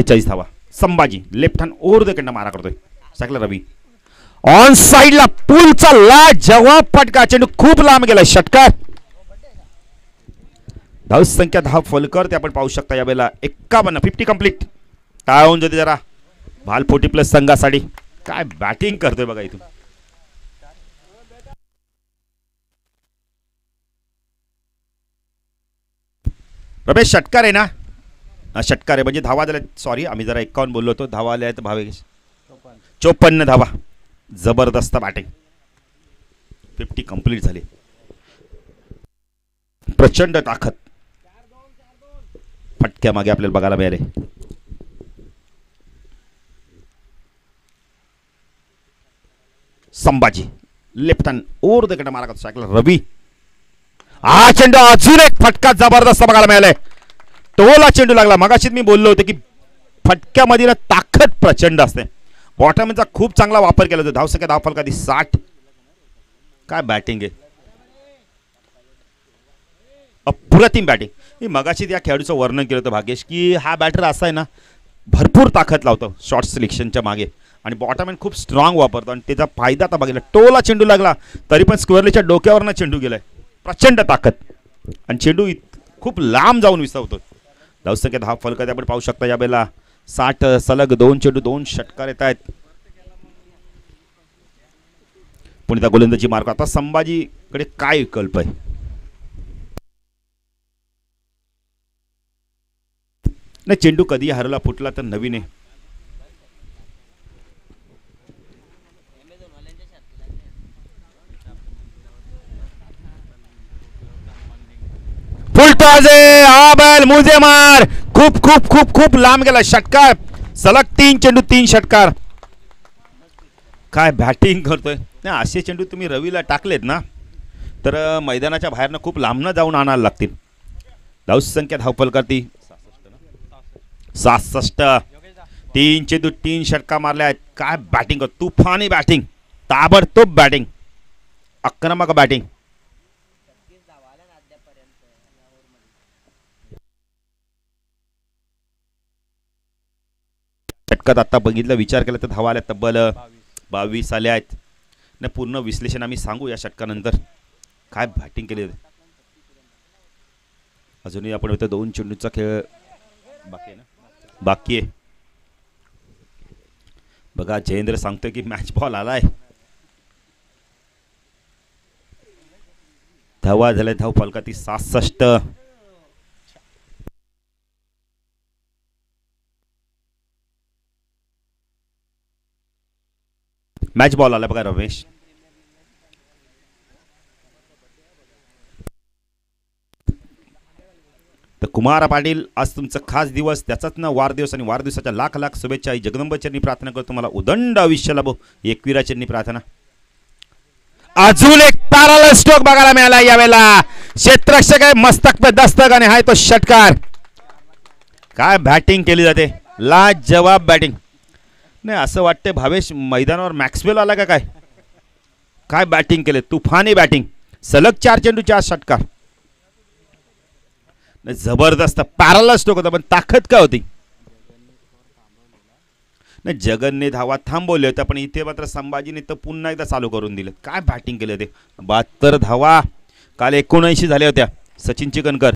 48 धावा. Sambhaji left hand over the कंडा मारा करतोय. साकला रवी ऑन साइडला पुलचा लाजवाब फटका. चेंडू खूप लांब गेलाय. षटकार. धावसंख्या 10 फलकर ते आपण पाहू शकता यावेळेला 51. 50 कंप्लीट. टाळून जाते जरा भाल 40+ संघासाठी. काय बॅटिंग करतोय बघा इथून. रमेश षटकार आहे ना. षटकार आहे म्हणजे धावा झाल्या. सॉरी आम्ही जरा 51 बोललो होतो. धावा आल्या आहेत भावेश 54 धावा. जबरदस्त बॅटिंग. 50 कंप्लीट झाली. प्रचंड ताकद फटक्या मागे आपल्याला बघायला मिळाले. Sambhaji left hand over the कंडा मारा करतो. सायकल रवी. हा चेंडू अजून एक फटका जबरदस्त बघायला मिळालाय. टोला चेंडू लागला. मगाशीच मी बोललो होतो की फटक्यामध्ये ना ताकद प्रचंड असते. बॉटमचा खूप चांगला वापर केला जातो. धावसंख्या 10 फलकादी 60. काय बॅटिंग आहे. अप्रतिम बॅटिंग. मी मगाशी या खेळाडूचं वर्णन केलं होतं भाग्येश की हा बॅटर असा आहे ना भरपूर ताकद लावतो शॉर्ट सिलेक्शनच्या मागे आणि बॉटमॅन खूप स्ट्रॉंग वापरतो आणि त्याचा फायदा आता बघितला. टोला चेंडू लागला तरी पण स्क्वेअरलीच्या डोक्यावरनं चेंडू गेलाय. प्रचंड ताकद आणि चेंडू खूप लांब जाऊन विसावतो. धावसंख्या 10 फलकात आपण पाहू शकता यावेळेला 60 सलग 2 चेंडू 2 षटकार येत आहेत. पुणे गोलंदाजी मार्ग. आता संभाजीकडे काय विकल्प आहे. नाही चेंडू कधी हरला फुटला तर नवीन आहे. फुलटॉजे आबल मुझे मार. खूप खूप खूप खूप लांब गेला. षटकार. सलग 3 चेंडू 3 षटकार. काय बॅटिंग करतोय. नाही असे चेंडू तुम्ही रवीला टाकलेत ना तर मैदानाच्या बाहेरनं खूप लांबनं जाऊन आणायला लागतील. धावसंख्या धावफलकाती 66. 3 चेंडू 3 षटकार मारले आहेत. काय बॅटिंग कर. तुफानी बॅटिंग. ताबडतोब बॅटिंग. आक्रमक बॅटिंग. षटकात आता बघितलं विचार केला तर धावा आल्या तब्बल 22 आल्या आहेत. नाही पूर्ण विश्लेषण आम्ही सांगू या षटकानंतर. काय बॅटिंग केली. अजूनही आपण होतं 2 चेंडूचा खेळ बाकी आहे ना. बाकी आहे बघा. जयेंद्र सांगतोय की मॅच बॉल आलाय. धावा झाल्या धाव फलकाती 66. मॅच बॉल आला बघा रमेश. तर कुमार पाटील आज तुमचा खास दिवस त्याचाच ना वाढदिवस आणि वाढदिवसाच्या लाख लाख शुभेच्छा. आई जगदंबाचरणी प्रार्थना करतो तुम्हाला उदंड आयुष्य लाभो. एकविराचरणी प्रार्थना. अजून एक पॅरल स्ट्रोक बघायला मिळाला यावेळेला. क्षेत्ररक्षक आहे मस्तक पे दस्तक आणि हाय तो षटकार. काय बॅटिंग केली जाते. लाजवाब बॅटिंग. नाही असं वाटतंय भावेश मैदानावर मॅक्सवेल आला का काय. काय बॅटिंग केले. तुफानी बॅटिंग. सलग 4 चेंडू 4 षटकार. नाही जबरदस्त पॅरल स्ट्रोक होता पण ताकद काय होती. नाही जगनने धावा थांबवले होत्या पण इथे मात्र संभाजीने तर पुन्हा एकदा चालू करून दिलं. काय बॅटिंग केले ते. 72 धावा काल 79 झाल्या होत्या. सचिन चिकनकर